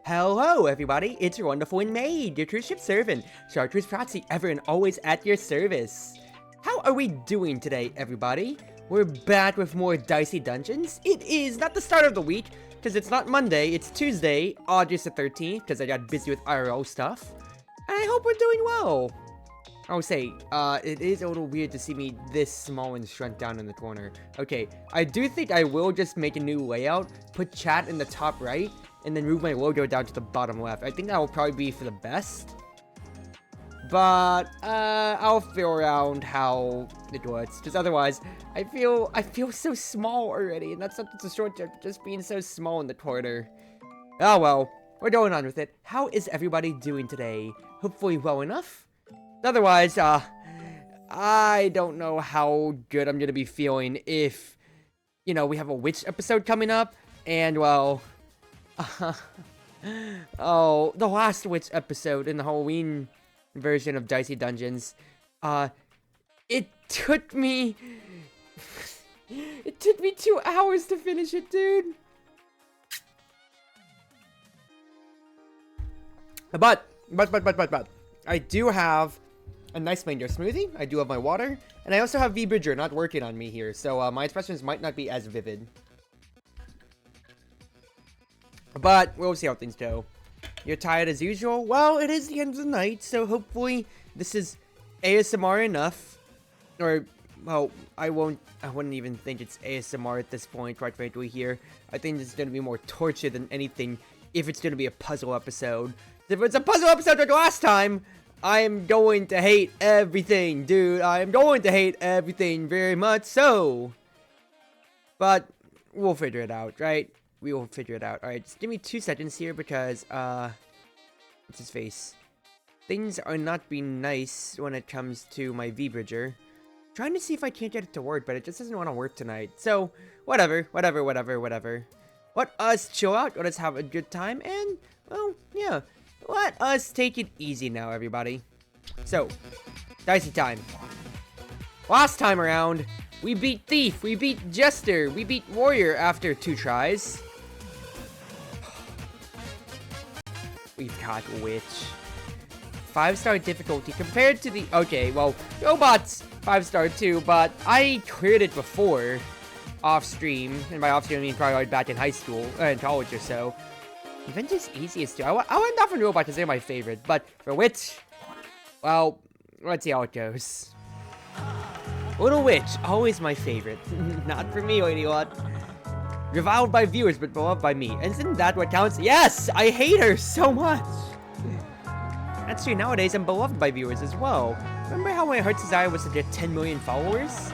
Hello everybody, it's your Wonderful Wind Mage, your Cruz Ship servant, Chartreuse Proxy, ever and always at your service. How are we doing today, everybody? We're back with more Dicey Dungeons. It is not the start of the week, because it's not Monday, it's Tuesday, August the 13th, because I got busy with IRL stuff. And I hope we're doing well. I would say, it is a little weird to see me this small and shrunk down in the corner. Okay, I do think I will just make a new layout, put chat in the top right, and then move my logo down to the bottom left. I think that will probably be for the best. But, I'll feel around how it works. Because otherwise, I feel so small already. And that's something to short of just being so small in the corner. Oh well, we're going on with it. How is everybody doing today? Hopefully well enough. Otherwise, I don't know how good I'm going to be feeling if, you know, we have a witch episode coming up. And, well... oh, the last witch episode in the Halloween version of Dicey Dungeons. It took me 2 hours to finish it, dude. But, I do have a nice mango smoothie, I do have my water, and I also have Vbridger not working on me here, so my expressions might not be as vivid. But, we'll see how things go. You're tired as usual? Well, it is the end of the night, so hopefully this is ASMR enough. Or, well, I wouldn't even think it's ASMR at this point, quite frankly, here. I think it's going to be more torture than anything if it's going to be a puzzle episode. If it's a puzzle episode like last time, I am going to hate everything, dude. I am going to hate everything very much so. But, we'll figure it out, right? We will figure it out. Alright, just give me 2 seconds here because, what's his face? Things are not being nice when it comes to my Vbridger. Trying to see if I can't get it to work, but it just doesn't want to work tonight. So, whatever. Let us chill out, let us have a good time, and, well, yeah. Let us take it easy now, everybody. So, Dicey time. Last time around, we beat Thief, we beat Jester, we beat Warrior after 2 tries. We've got Witch. 5-star difficulty compared to the... Okay, well, Robot's 5-star too, but I cleared it before off-stream. And by off-stream, I mean probably like back in high school, in college or so. Adventure's easiest too. I went off on Robot because they're my favorite, but for Witch, well, let's see how it goes. Little Witch, always my favorite. Not for me, lady lot. Reviled by viewers, but beloved by me. Isn't that what counts? Yes! I hate her so much! That's true, nowadays I'm beloved by viewers as well. Remember how my heart's desire was to get 10 million followers?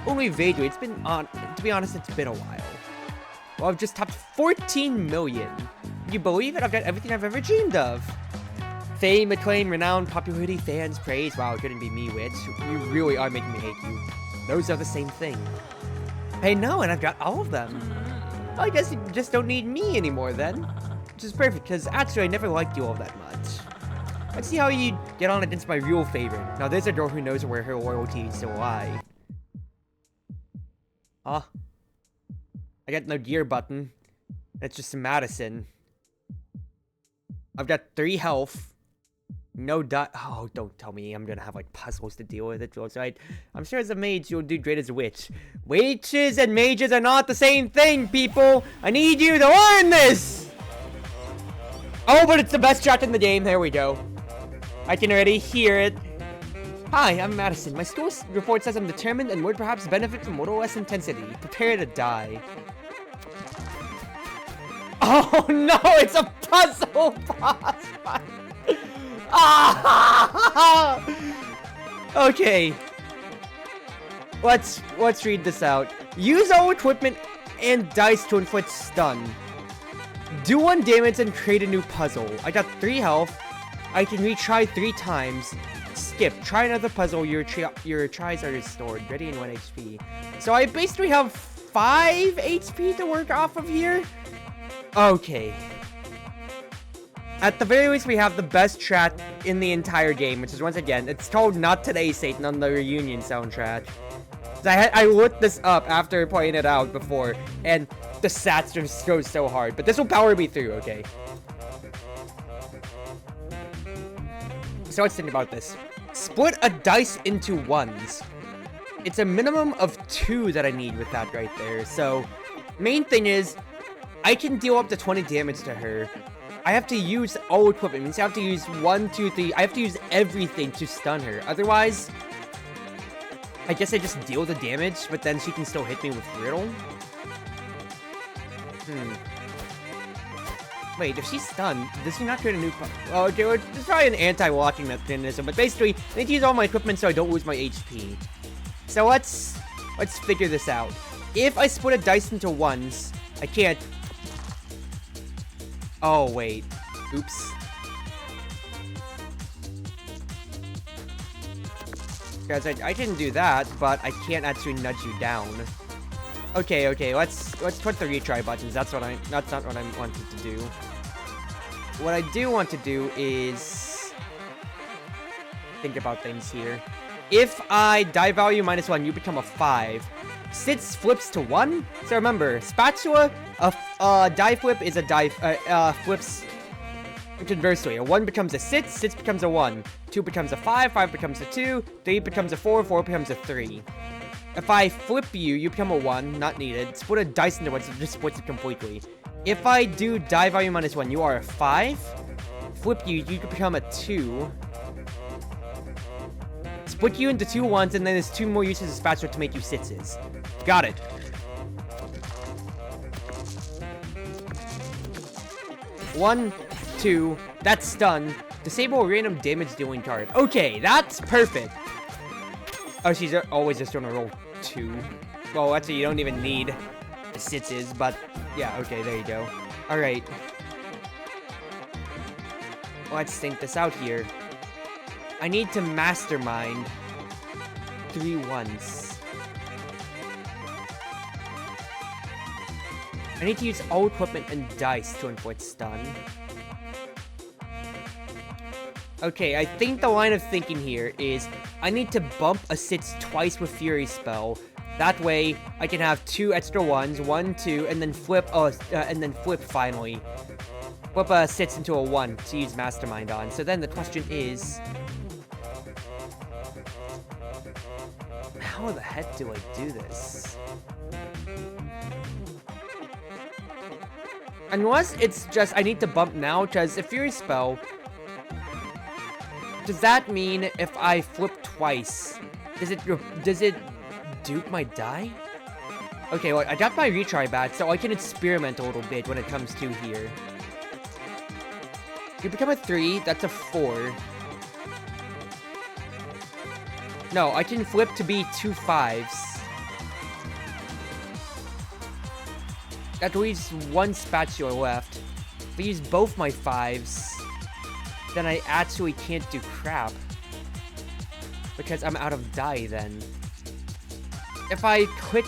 Only vaguely, it's been to be honest, it's been a while. Well, I've just topped 14 million. Can you believe it? I've got everything I've ever dreamed of. Fame, acclaim, renown, popularity, fans, praise. Wow, it couldn't be me, Witch. You really are making me hate you. Those are the same thing. I know, and I've got all of them. Well, I guess you just don't need me anymore then. Which is perfect, because actually I never liked you all that much. Let's see how you get on against my real favorite. Now there's a girl who knows where her loyalty is still lie. Huh? I got no gear button. It's just Madison. I've got 3 health. No dot. Oh, don't tell me I'm gonna have like puzzles to deal with it. Right? I'm sure as a mage you'll do great as a witch. Witches and mages are not the same thing, people. I need you to learn this. Oh, but it's the best shot in the game. There we go. I can already hear it. Hi, I'm Madison. My school report says I'm determined and would perhaps benefit from a little less intensity. Prepare to die. Oh no, it's a puzzle boss fight. Ah! Okay. Let's read this out. Use all equipment and dice to inflict stun. Do 1 damage and create a new puzzle. I got 3 health. I can retry 3 times. Skip. Try another puzzle. Your tries are restored. Ready in 1 HP. So I basically have 5 HP to work off of here. Okay. At the very least, we have the best track in the entire game, which is, once again, it's called Not Today, Satan on the Reunion soundtrack. I looked this up after playing it out before, and the stats just go so hard. But this will power me through, okay? So let's think about this. Split a dice into ones. It's a minimum of 2 that I need with that right there. So, main thing is, I can deal up to 20 damage to her. I have to use all equipment. It means I have to use 1, 2, 3. I have to use everything to stun her. Otherwise, I guess I just deal the damage, but then she can still hit me with Riddle. Wait, if she's stunned, does she not create a new... Oh, okay, well, there's probably an anti-walking mechanism, but basically, I need to use all my equipment so I don't lose my HP. So let's figure this out. If I split a dice into ones, I can't... Oh, wait. Oops. Guys, I didn't do that, but I can't actually nudge you down. Okay, let's put the retry buttons. That's not what I wanted to do. What I do want to do is think about things here. If I die value -1, you become a 5. Sits flips to 1. So remember, spatula, die flip is a die, flips conversely. A 1 becomes a sits, sits becomes a 1. 2 becomes a 5, 5 becomes a 2, 3 becomes a 4, 4 becomes a 3. If I flip you, you become a 1, not needed. Split a dice into 1, so it just splits it completely. If I do die value -1, you are a 5. Flip you, you can become a 2. Split you into 2 ones, and then there's 2 more uses of spatula to make you sitses. Got it. One, 2, that's stun. Disable a random damage dealing card. Okay, that's perfect. Oh, she's always just gonna roll 2. Well, actually, you don't even need the sitses, but yeah, okay, there you go. Alright. Let's think this out here. I need to mastermind 3 ones. I need to use all equipment and dice to inflict stun. Okay, I think the line of thinking here is I need to bump a sits twice with Fury Spell. That way, I can have 2 extra ones, 1, 2, and then flip. And then flip finally. Flip a sits into a 1 to use Mastermind on. So then the question is, how the heck do I do this? Unless it's just I need to bump now, because if Fury Spell, does that mean if I flip twice, does it dupe my die? Okay, well, I got my retry back, so I can experiment a little bit when it comes to here. You become a 3, that's a 4. No, I can flip to be 2 5s. That leaves 1 spatula left. If I use both my 5s, then I actually can't do crap. Because I'm out of die then. If I flip...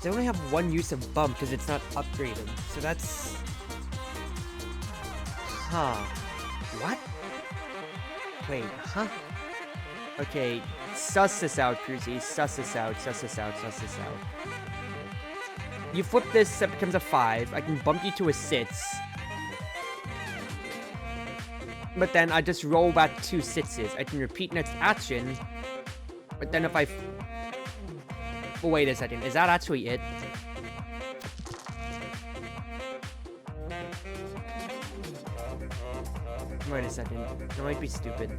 I only have 1 use of bump because it's not upgraded. So that's... Huh. What? Wait, huh? Okay, suss this out, Cruzy. Suss this out, suss this out, suss this out. You flip this, it becomes a 5. I can bump you to a 6. But then I just roll back 2 sitses. I can repeat next action. But then if I... Well, wait a second. Is that actually it? Wait a second. That might be stupid.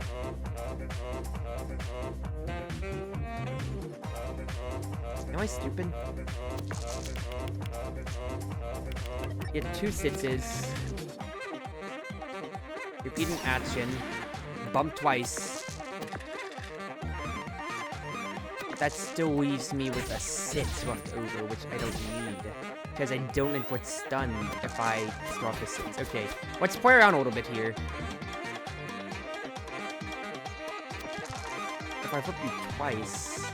Am I stupid? Get 2 sitses. Repeat an action. Bump twice. That still leaves me with a 6 left over, which I don't need. Because I don't inflict stun if I still have the 6. Okay, let's play around a little bit here. If I flip you twice...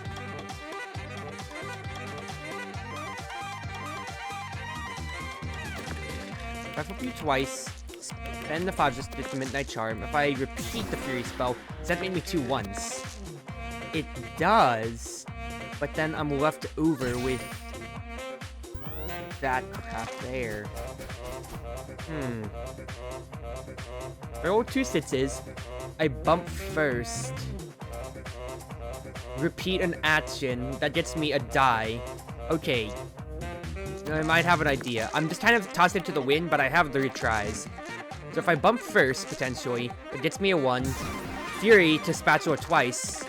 If I flip you twice, spend the 5 just to get the Midnight Charm. If I repeat the Fury Spell, does that make me 2 ones? It does, but then I'm left over with that crap there. I roll 2 sixes. I bump first. Repeat an action. That gets me a die. Okay. I might have an idea. I'm just kind of tossing it to the wind, but I have 3 tries. So if I bump first, potentially, it gets me a 1. Fury to spatula twice.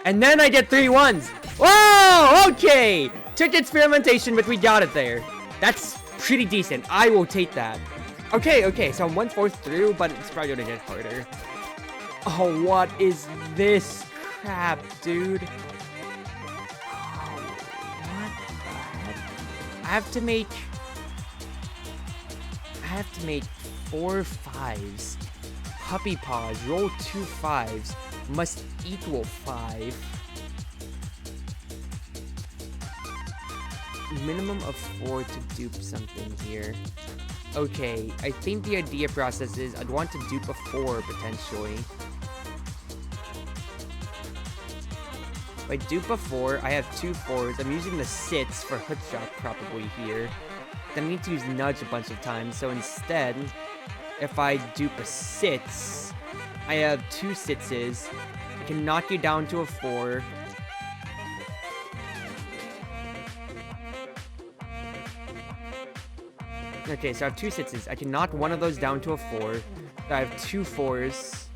And then I get 3 1s. Whoa! Okay! Took experimentation, but we got it there. That's pretty decent. I will take that. Okay, so I'm 1/4 through, but it's probably gonna get harder. Oh, what is this crap, dude? Oh, what the heck? I have to make 4 5s. Puppy paws, roll 2 5s, must equal 5. Minimum of 4 to dupe something here. Okay, I think the idea process is I'd want to dupe a 4 potentially. If I dupe a 4, I have 2 4s. I'm using the sits for hookshot probably here. Then I need to use nudge a bunch of times, so instead, if I dupe a sits, I have 2 sitses. I can knock you down to a 4. Okay, so I have 2 sitses. I can knock one of those down to a 4. So I have 2 4s.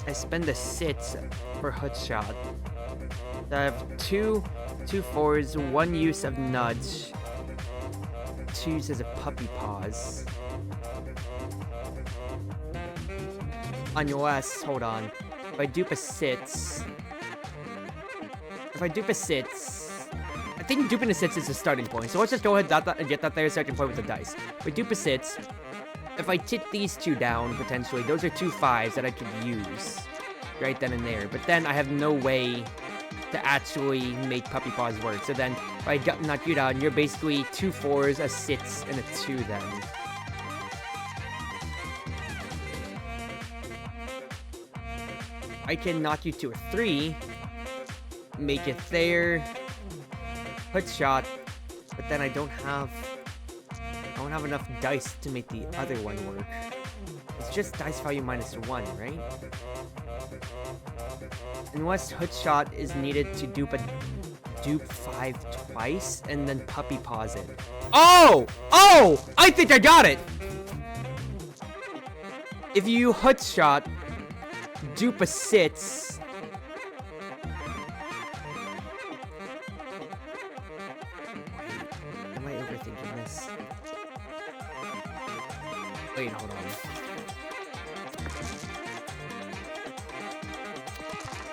I spend the sits for hookshot. So I have 2 4s, 1 use of nudge, 2 uses of puppy paws. Unless, hold on, if I dupe a sits, I think duping a sits is a starting point. So let's just go ahead and get that there starting point with the dice. If I dupe a sits, if I tip these 2 down, potentially, those are 2 5s that I could use right then and there. But then I have no way to actually make puppy paws work. So then, if I knock you down, you're basically 2 4s, a sits, and a 2 then. I can knock you to a 3, make it there, hookshot, but then I don't have enough dice to make the other one work. It's just dice value -1, right? Unless hookshot is needed to dupe 5 twice and then puppy pause it. Oh! I think I got it! If you hookshot, dupe a sits, am I overthinking this? Wait, hold on.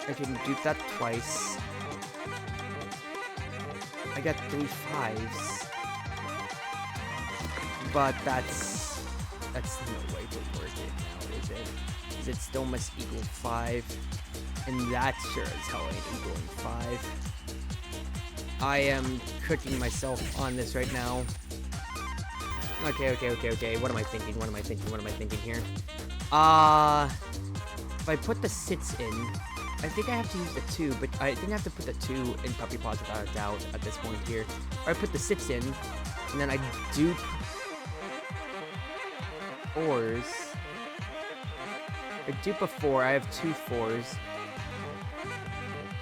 I can dupe that twice. I got 3 5s. But that's no way to work it now, is it? Because it still must equal 5. And that sure as hell ain't equaling 5. I am cooking myself on this right now. Okay. What am I thinking here? If I put the sits in, I think I have to use the 2, but I think I have to put the 2 in puppy paws without a doubt at this point here. Or I put the 6 in, and then I dupe 4s. I dupe a 4, I have 2 4s.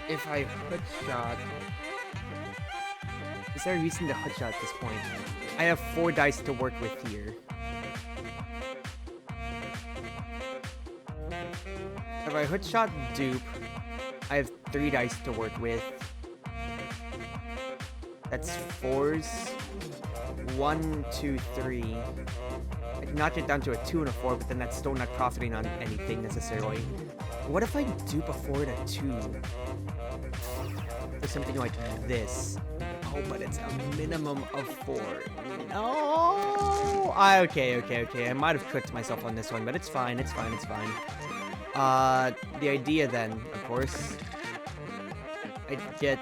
If I hookshot, is there a reason to hookshot at this point? I have 4 dice to work with here. If I hookshot dupe, I have 3 dice to work with. That's 4s. 1, 2, 3. I can knock it down to a 2 and a 4, but then that's still not profiting on anything necessarily. What if I dupe a 4 and a 2? Or something like this. Oh, but it's a minimum of 4. No! Okay. I might have cooked myself on this one, but it's fine. The idea then, of course, I get...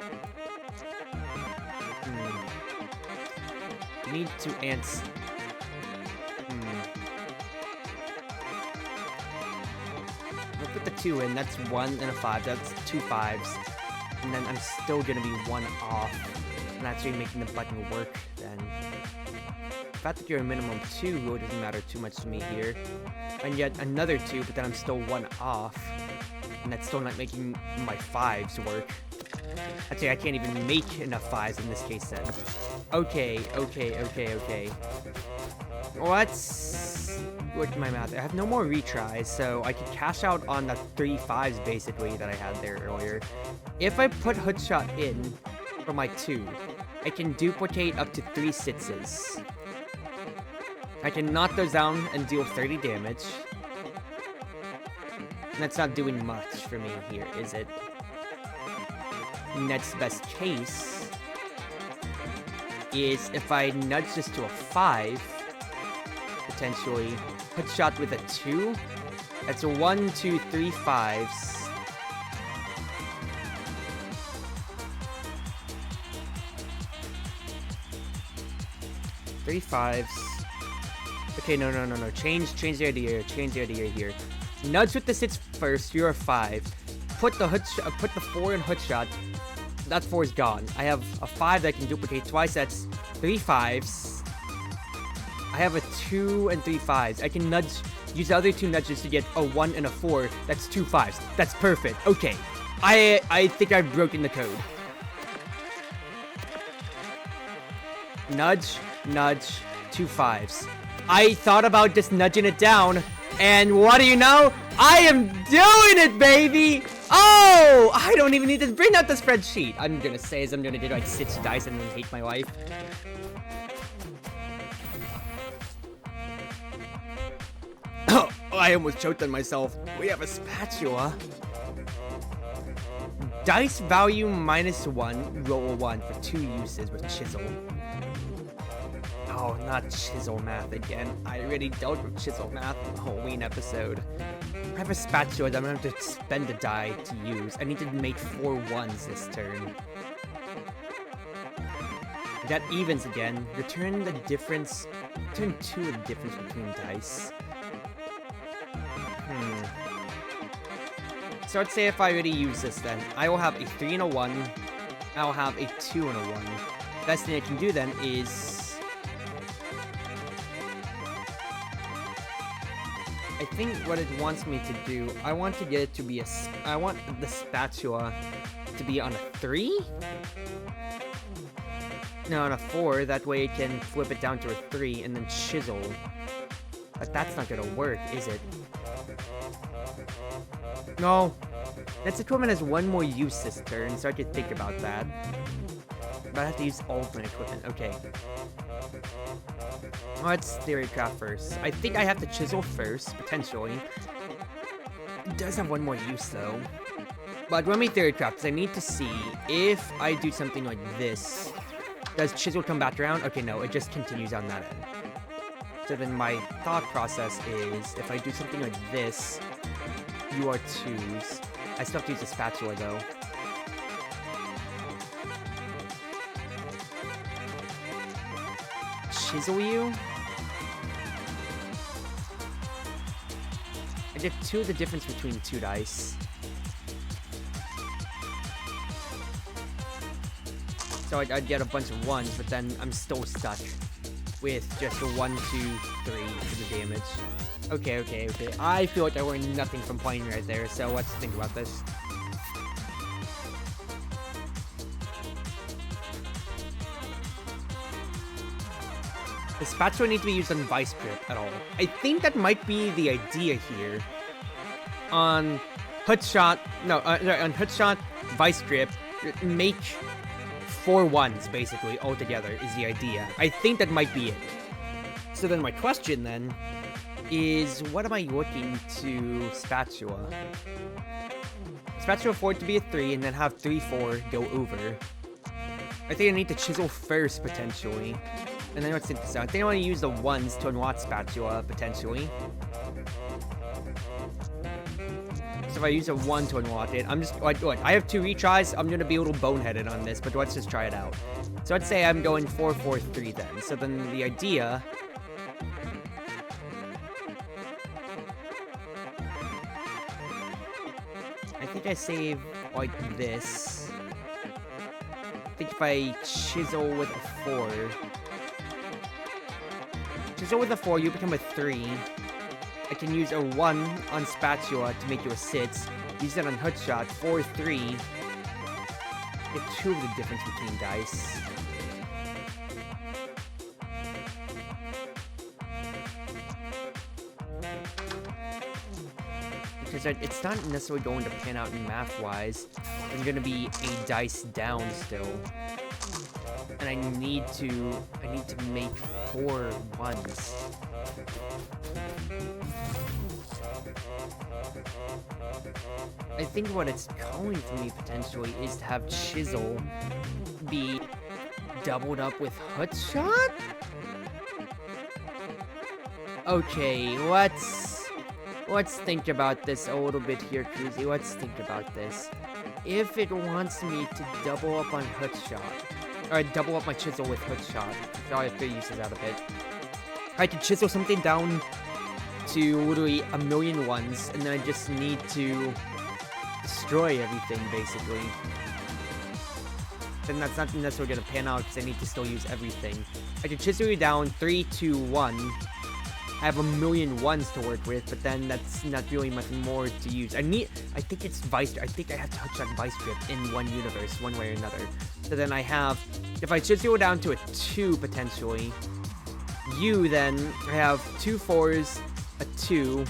Need to ants... I'll put the 2 in, that's 1 and a 5, that's 2 5s. and then I'm still gonna be 1 off. And actually making the button work then. The fact that you're a minimum 2 really doesn't matter too much to me here. And yet another 2, but then I'm still 1 off. And that's still not making my 5s work. Actually, I can't even make enough 5s in this case then. Okay. Let's work my math. I have no more retries, so I could cash out on the 3 5s basically that I had there earlier. If I put Hoodshot in for my 2, I can duplicate up to 3 sixes. I can knock those down and deal 30 damage. And that's not doing much for me here, is it? Next best case is if I nudge this to a 5, potentially put shot with a 2. That's a 1, 2, 3 5s. Three 5s. Okay, no. Change the idea here. Nudge with the 6 first. You're a 5. Put the 4 in hood shot. That 4 is gone. I have a 5 that I can duplicate twice. That's 3 5s. I have a 2 and 3 5s. I can use the other 2 nudges to get a 1 and a 4. That's 2 5s. That's perfect. Okay. I think I've broken the code. Nudge, 2 5s. I thought about just nudging it down, and what do you know? I am doing it, baby! Oh! I don't even need to bring out the spreadsheet. I'm gonna say I'm gonna do like 6 dice and then hate my life. Oh, I almost choked on myself. We have a spatula. Dice value -1, roll 1 for 2 uses with chisel. Oh, not chisel math again. I already dealt with chisel math in the Halloween episode. I have a spatula that I'm gonna have to spend a die to use. I need to make 4 1s this turn. That evens again. Return 2 of the difference between dice. So let's say if I already use this then, I will have a 3 and a 1. I will have a 2 and a 1. Best thing I can do then is... I think what it wants me to do, I want to get it to be I want the spatula to be on a 3? No, on a 4, that way it can flip it down to a 3 and then chisel. But that's not gonna work, is it? No. That's equipment has 1 more use this turn, so I could think about that. But I have to use all of my equipment, okay. Let's theorycraft first. I think I have to chisel first, potentially. It does have 1 more use, though. But let me theorycraft, because I need to see if I do something like this. Does chisel come back around? Okay, no, it just continues on that end. So then my thought process is, if I do something like this, you are 2s. I still have to use a spatula, though. Chisel you? I get 2 of the difference between 2 dice. So I'd get a bunch of 1s, but then I'm still stuck with just a 1, 2, 3 for the damage. Okay. I feel like I learned nothing from playing right there, so let's think about this. The spatula needs to be used on Vice Grip at all. I think that might be the idea here. On Hoodshot, on Hoodshot, Vice Grip, make 4 1s basically altogether is the idea. I think that might be it. So then my question then is, what am I looking to spatula? Spatula 4 to be a 3 and then have 3, 4 go over. I think I need to chisel first potentially. And then let's think this out. I think I want to use the 1s to unlock spatula, potentially. So if I use a 1 to unlock it, I'm just, like, I have 2 retries, I'm going to be a little boneheaded on this, but let's just try it out. So let's say I'm going 4, 4, 3 then. So then the idea... I think I save like this. think if I chisel with a 4... Chisel with a 4, you become a 3. I can use a 1 on Spatula to make you a 6. Use that on Hookshot, 4, 3. Get 2 of the difference between dice. Because it's not necessarily going to pan out math-wise. I'm going to be a dice down still. And I need to make 4 ones. I think what it's calling for me potentially is to have Chisel be doubled up with Hookshot? Okay, let's think about this a little bit here, Cruzy. Let's think about this. If it wants me to double up on Hookshot, or double up my Chisel with Hookshot, so I have 3 uses out of it, I can Chisel something down to literally a million ones, and then I just need to destroy everything, basically. Then that's not necessarily gonna pan out, because I need to still use everything. I can Chisel you down 3, 2, 1. I have a million ones to work with, but then that's not really much more to use. I think it's Vice, I think I have to Hookshot Vice Grip in one universe, one way or another. So then I have, if I Chisel you down to a 2, potentially, then I have 2 4s, a 2,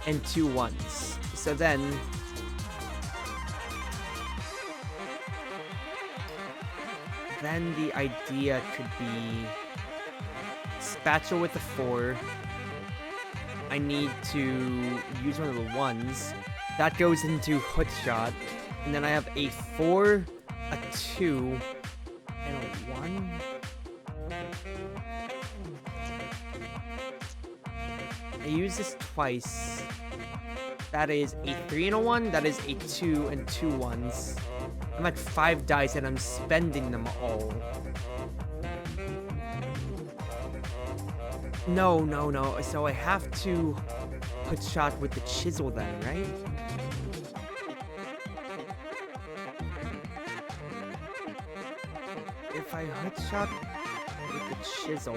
and 2 1s. So then the idea could be Spatula with a 4. I need to use one of the 1s. That goes into Hookshot. And then I have a 4, a 2, and a 1. I use this twice. That is a 3 and a 1. That is a 2 and 2 1s. I'm at 5 dice and I'm spending them all. No. So I have to Hookshot with the Chisel then, right? If I Hookshot with the Chisel...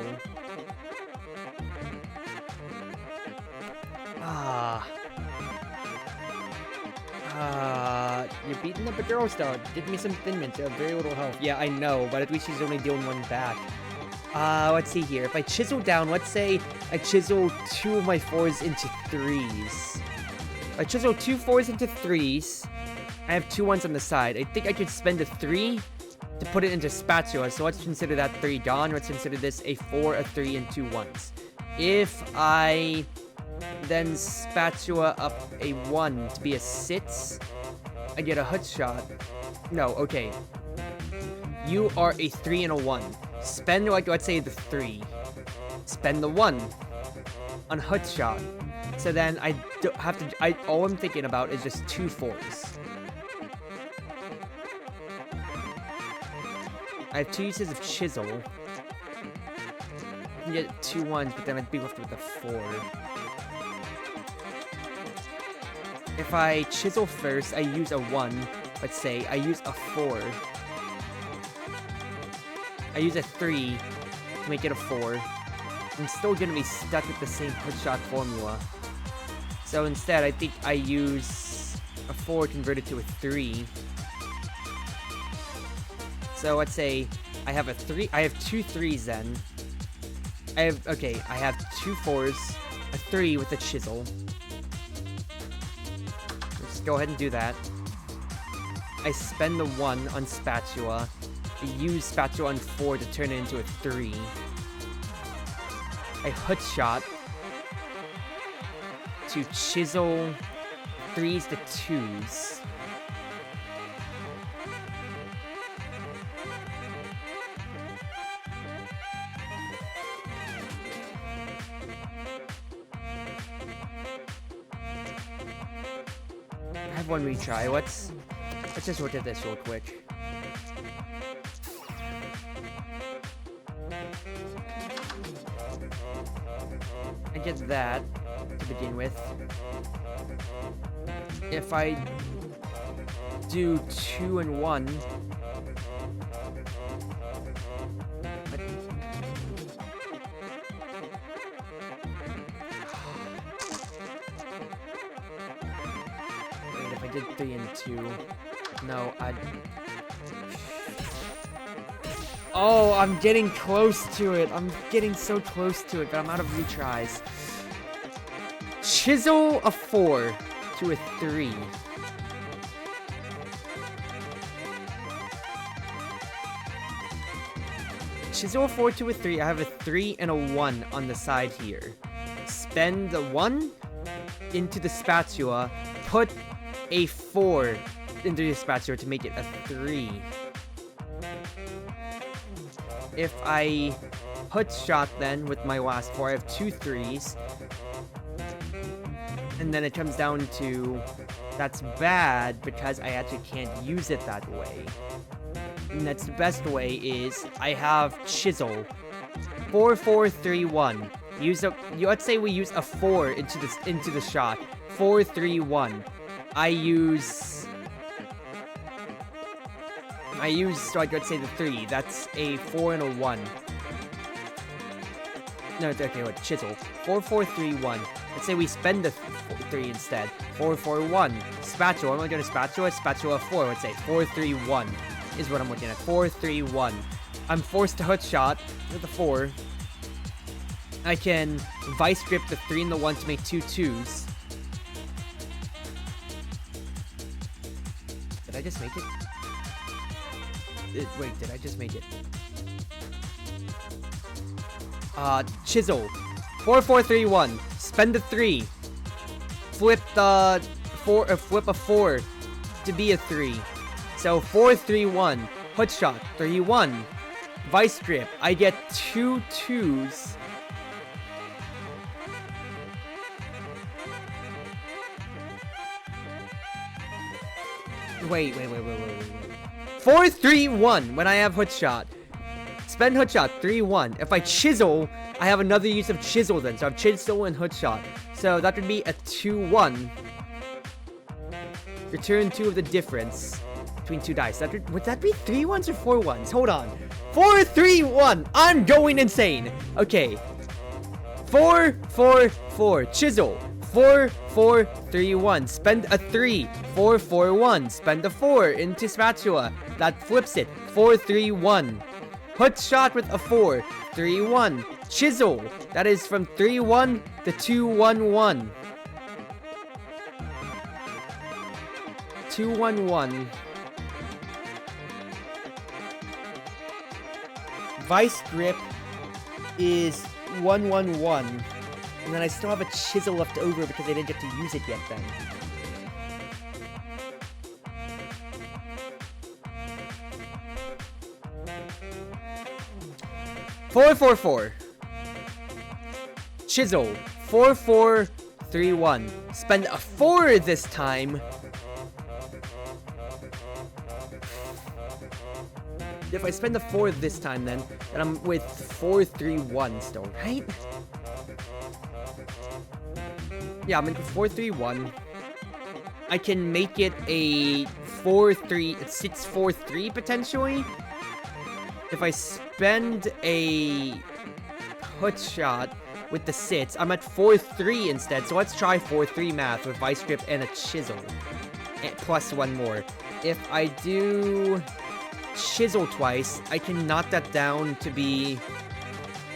You're beating up a girl star. Give me some Thin Mints. You have very little health. Yeah, I know, but at least she's only dealing 1 back. Let's see here. If I Chisel down, let's say I Chisel 2 of my 4s into 3s. If I Chisel 2 4s into 3s, I have 2 1s on the side. I think I could spend a 3 to put it into Spatula, so let's consider that 3 gone. Let's consider this a 4, a 3, and 2 1s. If I then Spatula up a 1 to be a 6, I get a Hookshot. No, okay. You are a 3 and a 1. Spend, like, let's say the 3. Spend the 1 on Hookshot. So then I don't have to, all I'm thinking about is just 2 4s. I have 2 uses of Chisel. I can get 2 1s, but then I'd be left with a 4. If I Chisel first, I use a 1. Let's say I use a 4. I use a 3 to make it a 4. I'm still gonna be stuck with the same Hookshot formula. So instead, I think I use a 4 converted to a 3. So let's say I have a 3. I have 2 3s then. I have 2 4s, a 3 with a Chisel. Let's go ahead and do that. I spend the 1 on Spatula. I use Spatula on 4 to turn it into a 3. I Hookshot to Chisel 3s to 2s. I have 1 retry. Let's just look at this real quick. I get that to begin with. If I do 2 and 1, did 3 and 2. No, Oh, I'm getting close to it. I'm getting so close to it, but I'm out of retries. Chisel a 4 to a 3. Chisel a 4 to a 3. I have a 3 and a 1 on the side here. Spend the 1 into the spatula. Put a 4 into the spatula to make it a 3. If I hook shot then with my last 4, I have 2 3s. And then it comes down to, that's bad because I actually can't use it that way. And that's the best way is I have chisel. 4 4 3 1. Let's say we use a 4 into the shot. 4 3 1. I use like let's say the 3. That's a 4 and a 1. No, okay, wait, chisel. 4 4 3 1. Let's say we spend the 3 instead. 4 4 1. Spatula. I'm looking at a spatula. Spatula 4. Let's say 4 3 1 is what I'm looking at. 4 3 1. I'm forced to hook shot with the 4. I can vice grip the 3 and the 1 to make 2 2s. Did I just make it? Wait, did I just make it? Chisel. 4 4 3 1. Spend the 3. Flip the 4. Flip a 4 to be a 3. So 4 3 1. Hook shot 3 1. Vice grip. I get 2 2s. Wait. 4 3 1 when I have hook shot. Spend hook shot 3 1. If I chisel, I have another use of chisel then. So I have chisel and hook shot. So that would be a 2 1. Return 2 of the difference between 2 dice. Would that be 3 1s or 4 1s? Hold on. 4 3 1. I'm going insane. Okay. 4 4 4. Chisel. 4 4 3 1. Spend a 3. 4 4 1. Spend a 4 into spatula. That flips it. 4 3 1. Hook shot with a 4. 3 1. Chisel. That is from 3 1 to 2 1 1. 2 1 1. Vice grip is 1 1 1. And then I still have a chisel left over because I didn't get to use it yet then. Four, 4 4. Chisel. 4 4 3 1. Spend a 4 this time. If I spend the 4 this time then I'm with 4 3 1 still, right? Yeah, I'm in 4 3 1. I can make it a 4 3 6 4 3 potentially. If I spend a hook shot with the 6, I'm at 4 3 instead. So let's try 4 3 math with vice grip and a chisel. And plus 1 more. If I do chisel twice, I can knock that down to be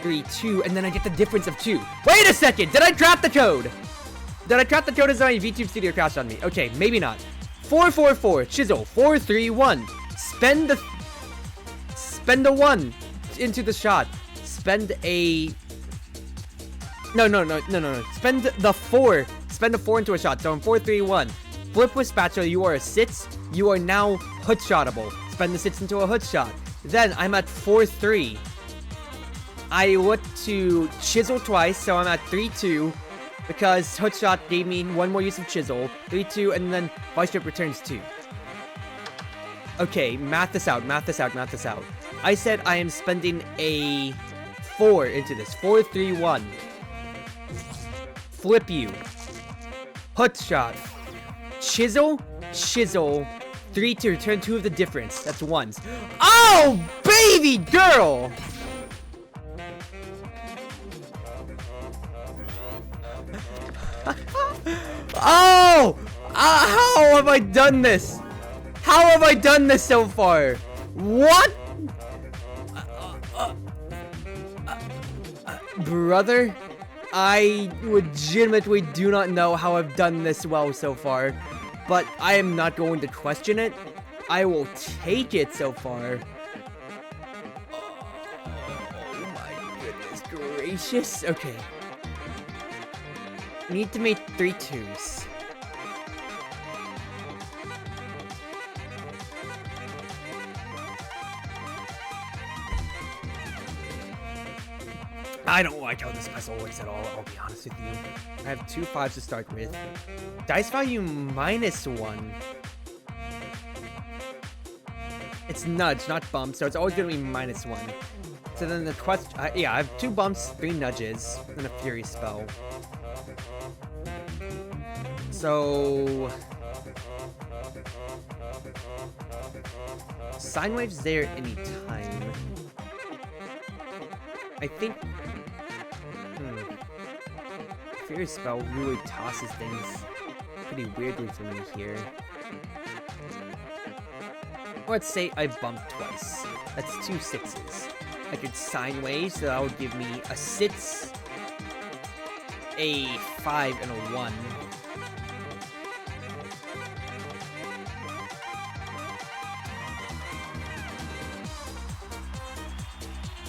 3 2, and then I get the difference of 2. Wait a second! Did I trap the code? Did I trap the code as my VTube Studio crashed on me? Okay, maybe not. 4 4 4. Chisel. 4 3 1. Spend the 1 into the shot. Spend a... No. Spend the 4. Spend the 4 into a shot. So I'm 4 3 1. Flip with spatula. You are a 6. You are now hook shotable. Spend the 6 into a hook shot. Then I'm at 4 3. I look to chisel twice, so I'm at 3 2. Because hook shot gave me 1 more use of chisel. 3 2, and then vice grip returns 2. Okay, math this out. I said I am spending a 4 into this. 4 3 1. Flip you. Hook shot. Chisel. 3 2. Return 2 of the difference. That's 1s. Oh, baby girl! How have I done this? How have I done this so far? What? Brother, I legitimately do not know how I've done this well so far, but I am not going to question it. I will take it so far. Oh my goodness gracious. Okay. Need to make 3 2s. I don't like how this puzzle works at all, I'll be honest with you. I have 2 5s to start with. Dice value -1. It's nudge, not bump, so it's always gonna be -1. So then the question, yeah, I have 2 bumps, 3 nudges, and a fury spell. So Sine Wave's there anytime. I think Fury Spell really tosses things pretty weirdly for me here. Let's say I bumped twice. That's 2 6s. I could Sine Wave, so that would give me a 6, a 5, and a 1.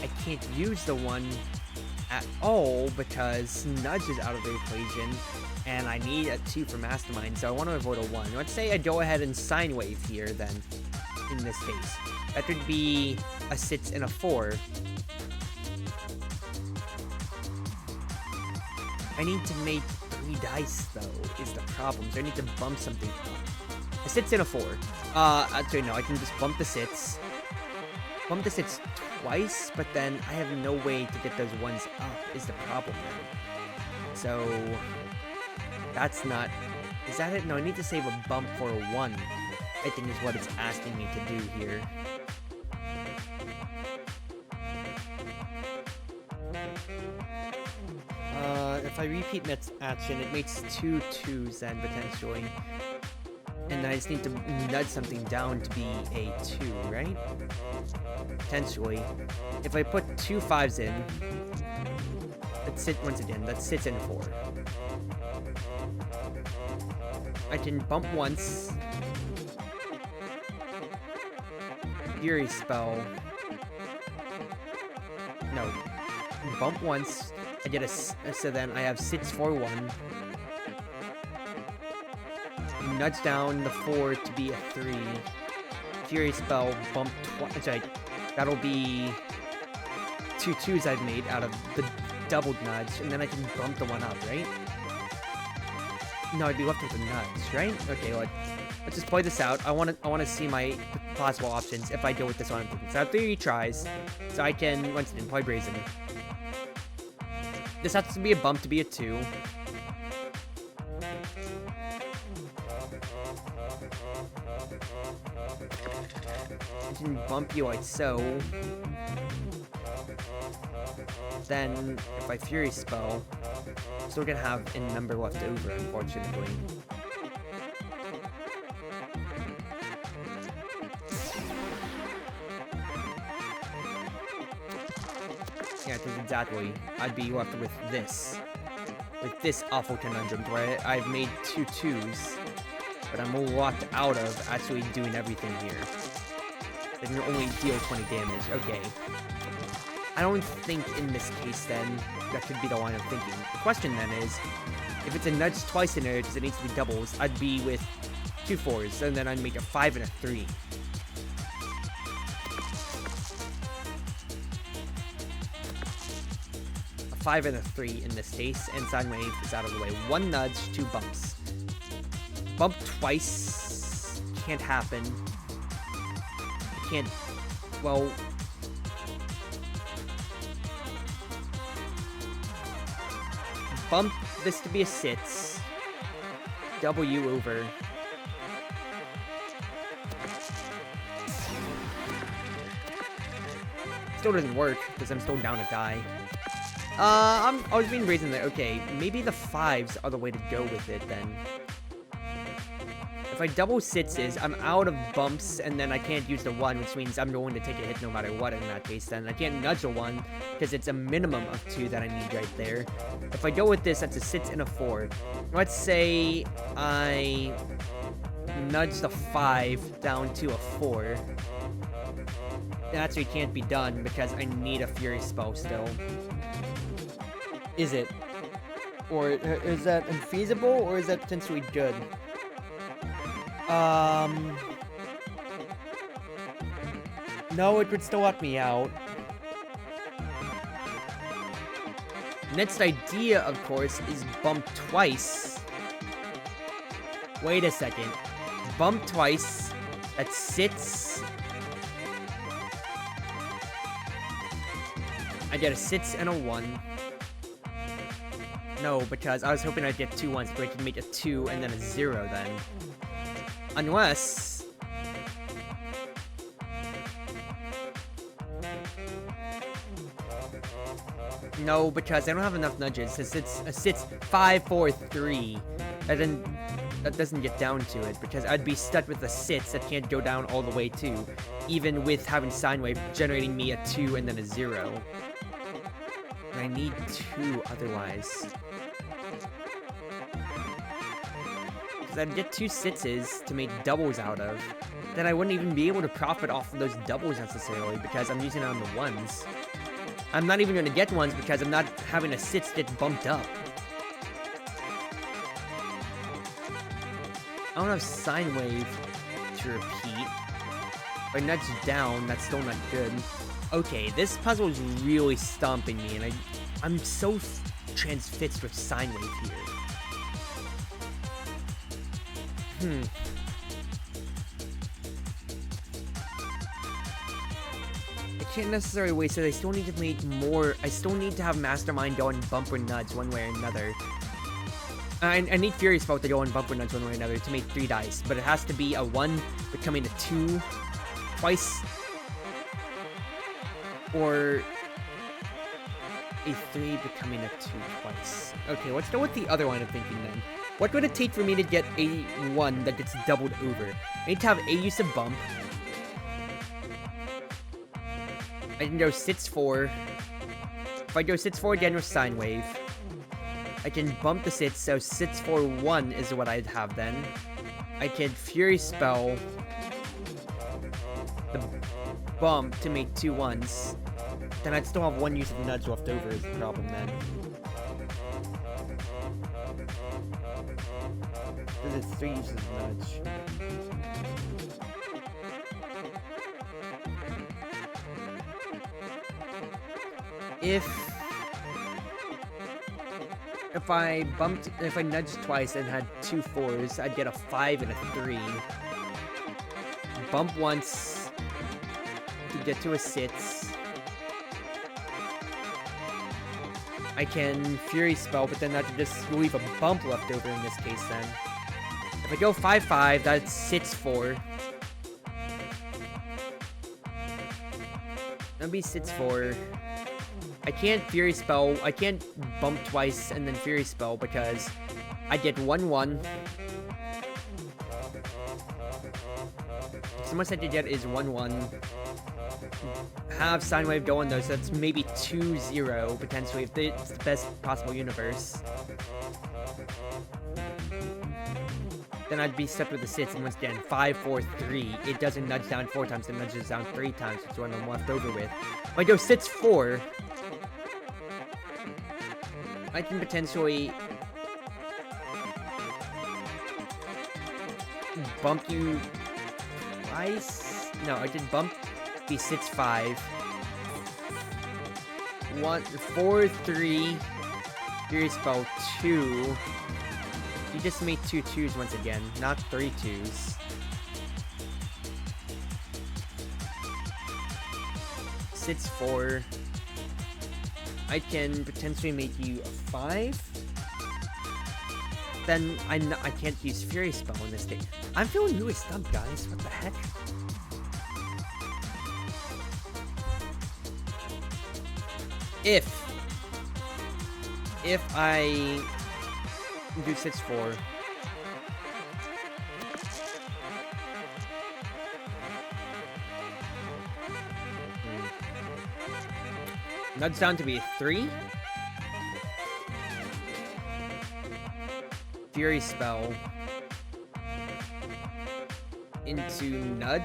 I can't use the 1 at all because nudge is out of the equation and I need a 2 for mastermind, so I want to avoid a 1. Let's say I go ahead and Sine Wave here then, in this case. That would be a 6 and a 4. I need to make 3 dice though, is the problem, so I need to bump something up. A 6 and a 4. Actually no, I can just bump the 6. Bump the 6 twice, but then I have no way to get those 1s up, is the problem then. So, that's not... Is that it? No, I need to save a bump for a 1, I think is what it's asking me to do here. If I repeat that action, it makes 2 2s then, potentially. And I just need to nudge something down to be a 2, right? Potentially. If I put 2 5s in, that's it once again, that sits in 4. I can bump once. Fury Spell. No. Bump once. I get a... So then I have 6 4 1. Nudge down the 4 to be a 3. Fury Spell, bump twice. Sorry, that'll be 2 2s I've made out of the doubled nudge, and then I can bump the 1 up, right? No, I'd be left with a nudge, right? Okay, let's just play this out. I wanna see my possible options if I go with this one. So I have 3 retries, so I can once again play Brazen. This has to be a bump to be a 2. I can bump you like so. Then, if I Fury Spell, I'm still gonna have a number left over, unfortunately. Yeah, because exactly, I'd be left with this awful conundrum where I've made 2 2s, but I'm locked out of actually doing everything here. I can only deal 20 damage. Okay. I don't think in this case then, that could be the line of thinking. The question then is, if it's a nudge twice in there because it needs to be doubles, I'd be with 2 4s, and then I'd make a 5 and a 3. A 5 and a 3 in this case, and Sine Wave is out of the way. 1 nudge, 2 bumps. Bump twice can't happen. Can't, well, bump this to be a 6, W over, still doesn't work, because I'm still down a die. I was being brazen there. Okay, maybe the 5s are the way to go with it then. If I double sitses, I'm out of bumps, and then I can't use the 1, which means I'm going to take a hit no matter what in that case. Then I can't nudge a 1, because it's a minimum of 2 that I need right there. If I go with this, that's a 6 and a 4. Let's say I nudge the 5 down to a 4. That actually can't be done, because I need a Fury spell still. Is it? Or is that infeasible, or is that potentially good? No, it would still let me out. Next idea, of course, is bump twice. Wait a second. Bump twice. That sits. I get a 6 and a 1. No, because I was hoping I'd get 2 ones, but I could make a 2 and then a 0 then. Unless... No, because I don't have enough nudges. It's a 6, 5, 4, 3. That doesn't get down to it, because I'd be stuck with a 6 that can't go down all the way to, even with having Sine Wave generating me a 2 and then a 0. And I need 2 otherwise. Because I'd get 2 sitses to make doubles out of. Then I wouldn't even be able to profit off of those doubles necessarily, because I'm using it on the 1s. I'm not even going to get 1s because I'm not having a sits get bumped up. I don't have Sine Wave to repeat. If I nudge down, that's still not good. Okay, this puzzle is really stomping me, and I'm so transfixed with Sine Wave here. I can't necessarily wait, so I still need to make more. I still need to have Mastermind go and bump or nudge one way or another. I need Fury Spell to go and bump or nudge one way or another to make 3 dice, but it has to be a 1 becoming a 2 twice, or a 3 becoming a 2 twice. Okay, let's go with the other line of thinking then. What would it take for me to get a 1 that gets doubled over? I need to have a use of bump. I can go 6-4. If I go 6-4 again with Sine Wave, I can bump the 6, so 6-4-1 is what I'd have then. I can Fury Spell the bump to make 2 1s. Then I'd still have 1 use of nudge left over is the problem then. Because it's 3 uses of nudge. If I nudged twice and had 2 4s, I'd get a 5 and a 3. Bump once to get to a 6. I can Fury Spell, but then that would just leave a bump left over in this case then. If I go 5-5, that's 6-4. That'd be 6-4. I can't Fury Spell, I can't bump twice and then Fury Spell because I get 1-1. So much I could get is 1-1. Have Sine Wave going though, so that's maybe 2-0 potentially if it's the best possible universe. Then I'd be stuck with the 6, and once again, 5-4-3. It doesn't nudge down 4 times, it nudges down 3 times, which is what I'm left over with. If I go 6-4, I can potentially bump you twice? No, I did bump the 6-5. 4-3. Fury Spell 2. You just made 2 2s once again, not 3 2s. Sits 4. I can potentially make you a 5. Then I can't use Fury Spell in this case. I'm feeling really stumped, guys. What the heck? If I do 6-4, Nudge down to be a 3. Fury spell. Into nudge.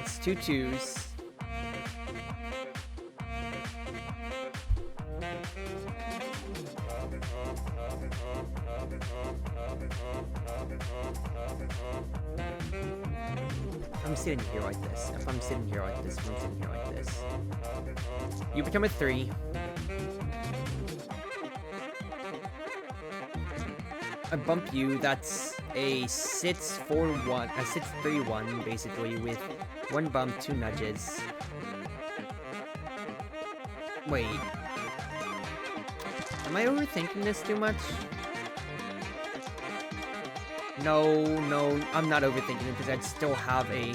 It's 2 2s. I'm sitting here like this. If I'm sitting here like this, if I'm sitting here like this. You become a 3. I bump you. That's a 6-4-1, a 6-3-1, basically, with 1 bump, 2 nudges. Wait. Am I overthinking this too much? No, I'm not overthinking it because I'd still have a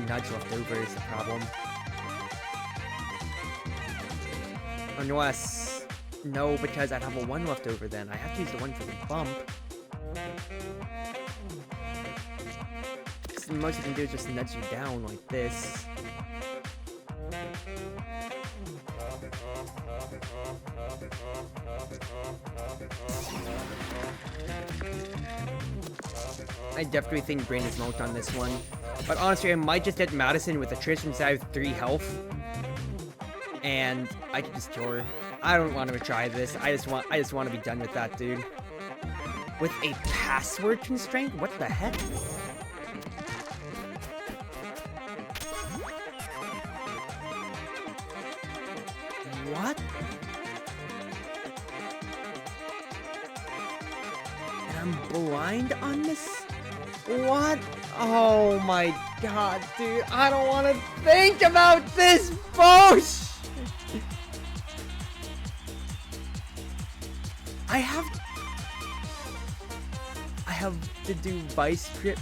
nudge left over is the problem. Unless, no, because I'd have a 1 left over then. I have to use the 1 for the bump. So the most you can do is just nudge you down like this. I definitely think Brain is milked on this one. But honestly, I might just get Madison with attrition since I have 3 health. And I can just kill her. I don't want to try this. I just want to be done with that, dude. With a password constraint? What the heck? What? And I'm blind on this? What? Oh my god, dude. I don't want to think about this bullshit. I have to do vice script.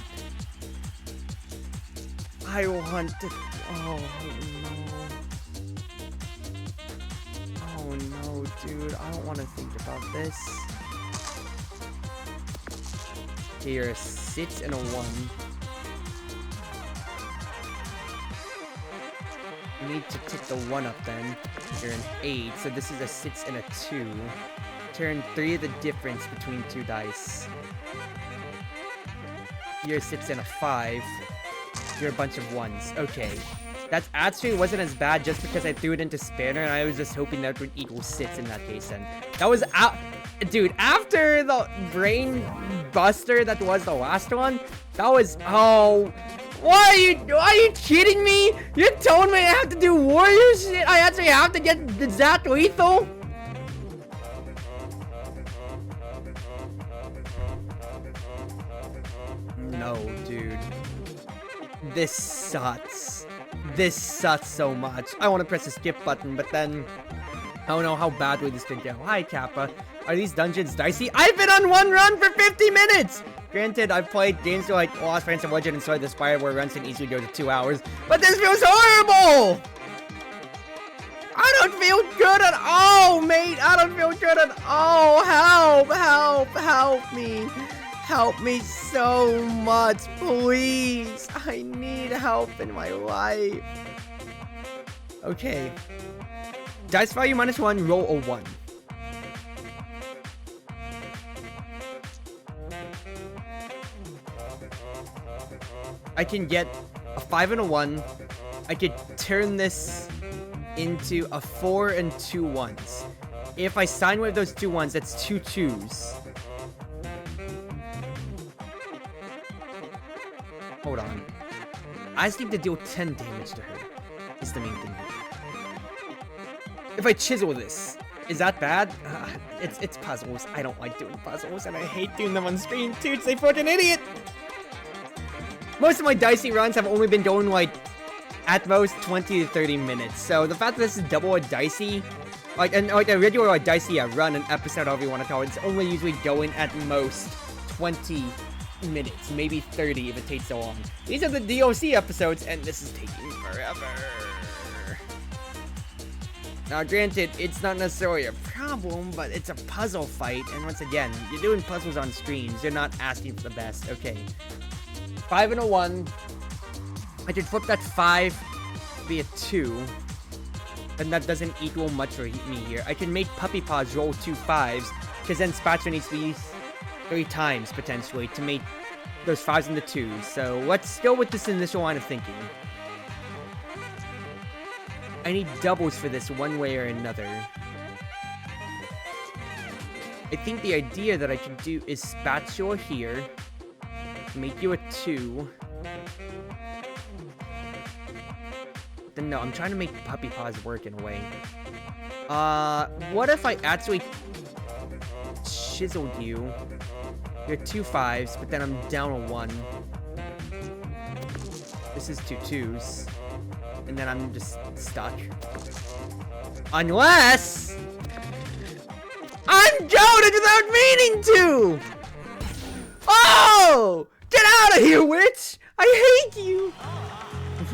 I want to. Oh no. Oh no, dude. I don't want to think about this. Okay, you're a 6 and a 1. You need to tick the 1 up then. You're an 8, so this is a 6 and a 2. Turn 3 of the difference between 2 dice. You're a 6 and a 5. You're a bunch of 1s. Okay. That actually wasn't as bad just because I threw it into Spanner and I was just hoping that would equal 6 in that case then. That was out. Dude, after the brain buster that was the last one, that was. Oh. Why are you kidding me? You told me I have to do warrior shit? I actually have to get exact lethal? No, dude. This sucks. This sucks so much. I want to press the skip button, but then I don't know how badly this could go. Hi, Kappa. Are these dungeons dicey? I've been on 1 run for 50 minutes! Granted, I've played games like Lost Phantom Legend and Slay the Spire where runs can easily go to 2 hours, but this feels horrible! I don't feel good at all, mate! I don't feel good at all! Help me! Help me so much, please! I need help in my life. Okay. Dice value -1, roll a 1. I can get a 5 and a 1. I could turn this into a 4 and 2 1s. If I sign with those 2 1s, that's 2 2s. Hold on. I just need to deal 10 damage to her. Is the main thing. If I chisel this, is that bad? It's puzzles. I don't like doing puzzles, and I hate doing them on stream too. It's a fucking idiot. Most of my dicey runs have only been going like at most 20 to 30 minutes. So the fact that this is double a dicey, like a regular like dicey run, an episode, however you want to call it, it's only usually going at most 20 minutes, maybe 30 if it takes so long. These are the DLC episodes, and this is taking forever. Now, granted, it's not necessarily a problem, but it's a puzzle fight, and once again, you're doing puzzles on streams. You're not asking for the best. Okay. 5 and a 1. I could flip that 5 to be a 2. then that doesn't equal much for me here. I can make Puppy Paws roll 2 5s, because then Spatula needs to use 3 times, potentially, to make those 5s into 2s. So let's go with this initial line of thinking. I need doubles for this one way or another. I think the idea that I can do is Spatula here, make you a 2. Then no, I'm trying to make Puppy Paws work in a way. What if I actually chiseled you? You're 2 5s, but then I'm down a 1. This is 2 2s. And then I'm just stuck. Unless I'm goaded without meaning to! Oh! Get out of here, witch! I hate you!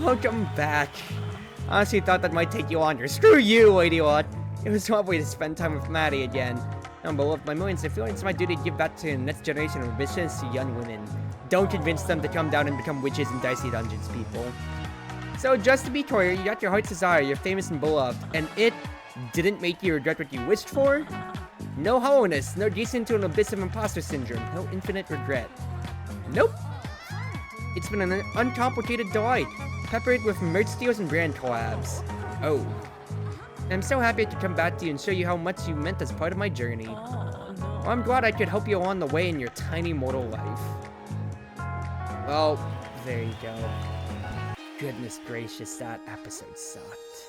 Welcome back. Honestly thought that might take you longer. Screw you, idiot! It was lovely to spend time with Maddie again. I'm beloved by millions. I feel like it's my duty to give back to the next generation of ambitious young women. Don't convince them to come down and become witches in Dicey Dungeons, people. So, just to be clear, you got your heart's desire, you're famous and beloved, and it didn't make you regret what you wished for? No hollowness, no descent to an abyss of imposter syndrome, no infinite regret. Nope. It's been an uncomplicated delight, peppered with merch deals and brand collabs. Oh. I'm so happy to come back to you and show you how much you meant as part of my journey. Well, I'm glad I could help you along the way in your tiny mortal life. Well, there you go. Goodness gracious, that episode sucked.